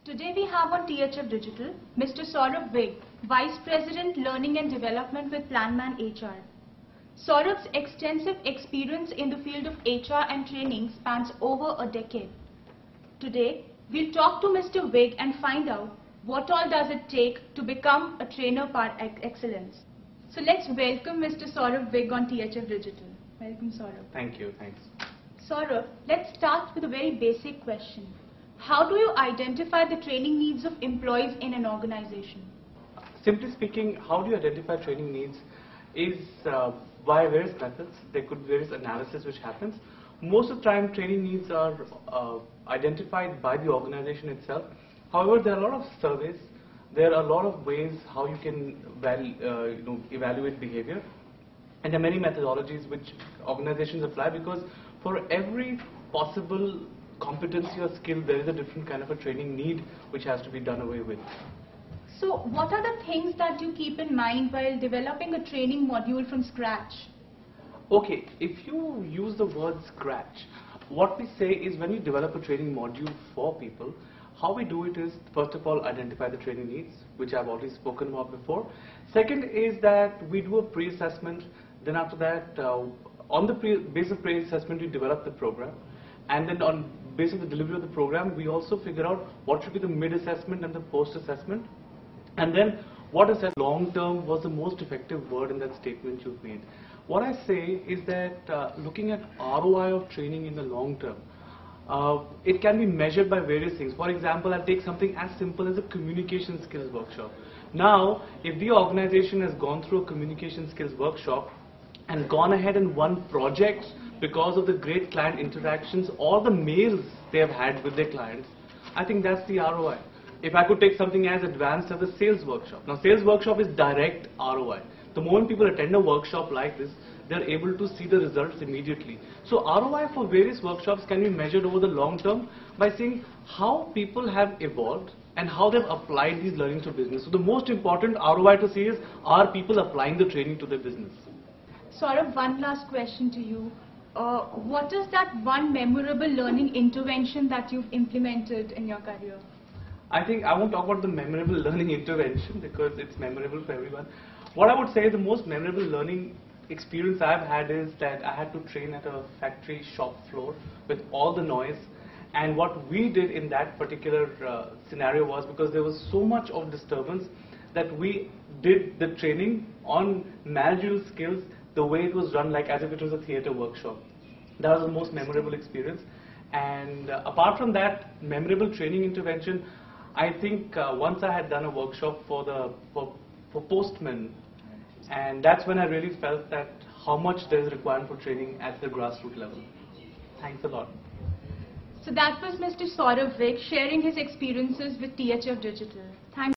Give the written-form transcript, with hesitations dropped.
Today we have on THF Digital Mr. Saurabh Vig, Vice President Learning and Development with Planman HR. Saurabh's extensive experience in the field of HR and training spans over a decade. Today we'll talk to Mr. Vig and find out what all does it take to become a trainer par excellence. So let's welcome Mr. Saurabh Vig on THF Digital. Welcome, Saurabh. Thank you. Thanks. Saurabh, let's start with a very basic question. How do you identify the training needs of employees in an organization? Simply speaking, how do you identify training needs is via various methods. There could be various analysis which happens. Most of the time, training needs are identified by the organization itself. However, there are a lot of surveys. There are a lot of ways how you can evaluate behavior. And there are many methodologies which organizations apply, because for every possible competency or skill, there is a different kind of a training need which has to be done away with. So what are the things that you keep in mind while developing a training module from scratch? Okay, if you use the word scratch, what we say is when we develop a training module for people, how we do it is, first of all, identify the training needs, which I've already spoken about before. Second is that we do a pre-assessment. Then after that, on the basis of pre-assessment, we develop the program. And then on basis of the delivery of the program, we also figure out what should be the mid-assessment and the post-assessment. And then what assess long-term was the most effective word in that statement you've made. What I say is that looking at ROI of training in the long term, it can be measured by various things. For example, I'll take something as simple as a communication skills workshop. Now, if the organization has gone through a communication skills workshop and gone ahead and won projects because of the great client interactions or the mails they have had with their clients, I think that's the ROI. If I could take something as advanced as a sales workshop. Now, sales workshop is direct ROI. The moment people attend a workshop like this, they're able to see the results immediately. So ROI for various workshops can be measured over the long term by seeing how people have evolved and how they've applied these learning to business. So the most important ROI to see is, are people applying the training to their business? Saurabh, one last question to you. What is that one memorable learning intervention that you've implemented in your career? I think I won't talk about the memorable learning intervention because it's memorable for everyone. What I would say the most memorable learning experience I've had is that I had to train at a factory shop floor with all the noise. And what we did in that particular scenario was, because there was so much of disturbance, that we did the training on managerial skills the way it was run, like as if it was a theater workshop. That was the most memorable experience. And apart from that memorable training intervention, I think once I had done a workshop for postmen, and that's when I really felt that how much there is required for training at the grassroots level. Thanks a lot. So that was Mr. Saurabh Vig sharing his experiences with THF Digital. Thank